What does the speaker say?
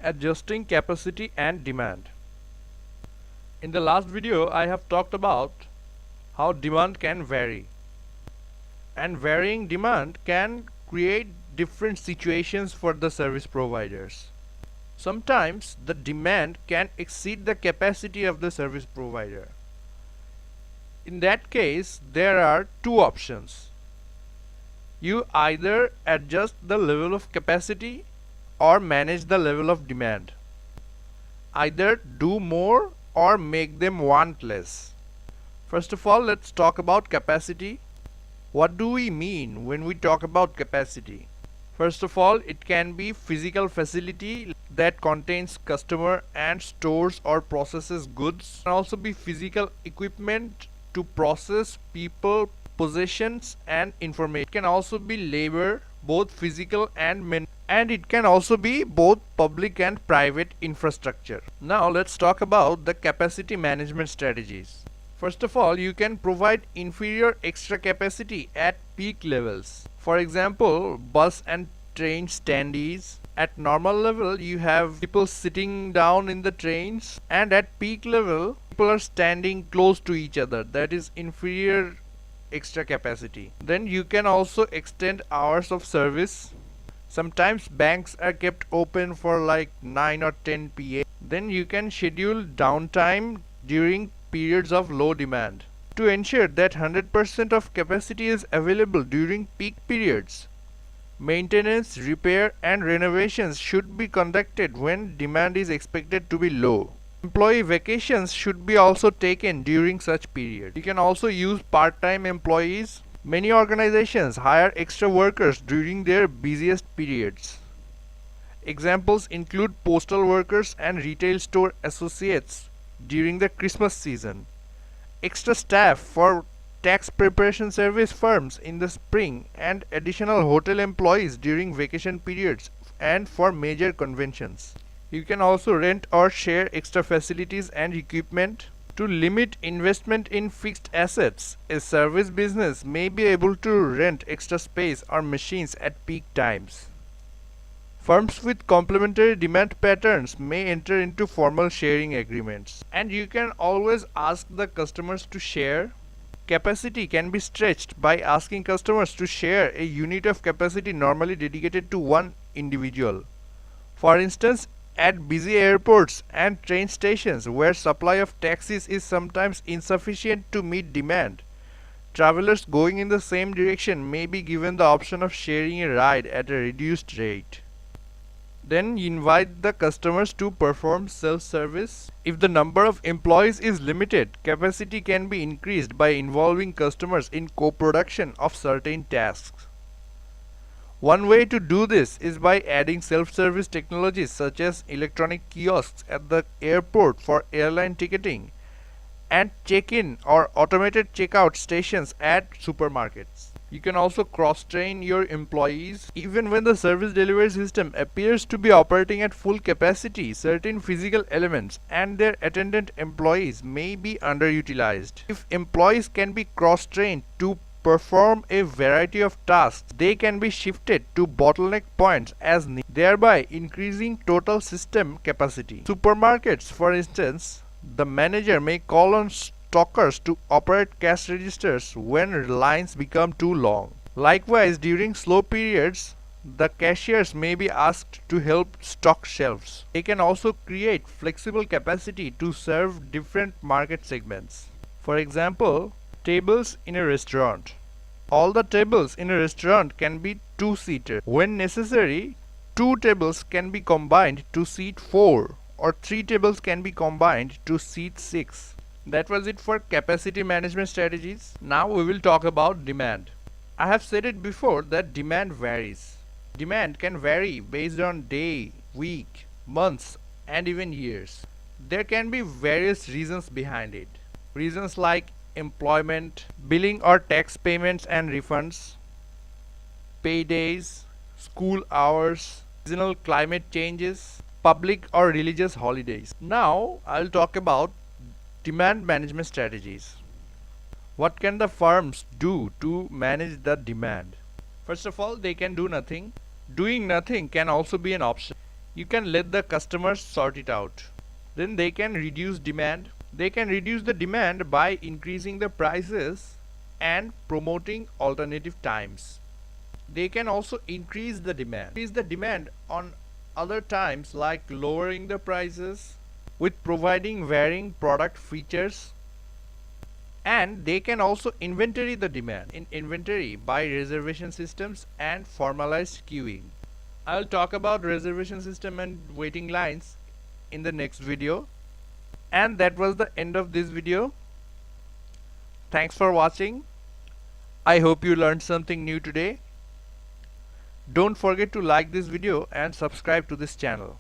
Adjusting capacity and demand. In the last video, I have talked about how demand can vary, and varying demand can create different situations for the service providers. Sometimes the demand can exceed the capacity of the service provider. In that case, there are two options. You either adjust the level of capacity or manage the level of demand. Either do more or make them want less. First of all, let's talk about capacity. What do we mean when we talk about capacity? First of all, it can be physical facility that contains customer and stores or processes goods. It can also be physical equipment to process people, possessions and information. It can also be labor, both physical and mental, and it can also be both public and private infrastructure. Now let's talk about the capacity management strategies. First of all, you can provide inferior extra capacity at peak levels. For example, bus and train standees. At normal level, you have people sitting down in the trains, and at peak level, people are standing close to each other. That is inferior extra capacity. Then you can also extend hours of service. Sometimes banks are kept open for like 9 or 10 p.m. Then you can schedule downtime during periods of low demand. To ensure that 100% of capacity is available during peak periods, maintenance, repair and renovations should be conducted when demand is expected to be low. Employee vacations should be also taken during such period. You can also use part-time employees. Many organizations hire extra workers during their busiest periods. Examples include postal workers and retail store associates during the Christmas season. Extra staff for tax preparation service firms in the spring, and additional hotel employees during vacation periods and for major conventions. You can also rent or share extra facilities and equipment. To limit investment in fixed assets, a service business may be able to rent extra space or machines at peak times. Firms with complementary demand patterns may enter into formal sharing agreements. And you can always ask the customers to share. Capacity can be stretched by asking customers to share a unit of capacity normally dedicated to one individual. For instance, at busy airports and train stations where supply of taxis is sometimes insufficient to meet demand, travelers going in the same direction may be given the option of sharing a ride at a reduced rate. Then invite the customers to perform self-service. If the number of employees is limited, capacity can be increased by involving customers in co-production of certain tasks. One way to do this is by adding self-service technologies such as electronic kiosks at the airport for airline ticketing and check-in or automated checkout stations at supermarkets. You can also cross-train your employees. Even when the service delivery system appears to be operating at full capacity, certain physical elements and their attendant employees may be underutilized. If employees can be cross-trained to perform a variety of tasks, they can be shifted to bottleneck points as needed, thereby increasing total system capacity. Supermarkets, for instance, the manager may call on stockers to operate cash registers when lines become too long. Likewise, during slow periods, the cashiers may be asked to help stock shelves. They can also create flexible capacity to serve different market segments. For example, tables in a restaurant. All the tables in a restaurant can be two-seater. When necessary, 2 tables can be combined to seat 4, or 3 tables can be combined to seat 6. That was it for capacity management strategies. Now we will talk about demand. I have said it before that demand varies. Demand can vary based on day, week, months, and even years. There can be various reasons behind it. Reasons like employment, billing or tax payments and refunds, paydays, school hours, seasonal climate changes, public or religious holidays. Now I'll talk about demand management strategies. What can the firms do to manage the demand? First of all, they can do nothing. Doing nothing can also be an option. you can let the customers sort it out. Then they can reduce demand. They can reduce the demand by increasing the prices and promoting alternative times. They can also increase the demand on other times, like lowering the prices with providing varying product features. And they can also inventory the demand in inventory by reservation systems and formalized queuing. I'll talk about reservation system and waiting lines in the next video. And that was the end of this video. Thanks for watching. I hope you learned something new today. Don't forget to like this video and subscribe to this channel.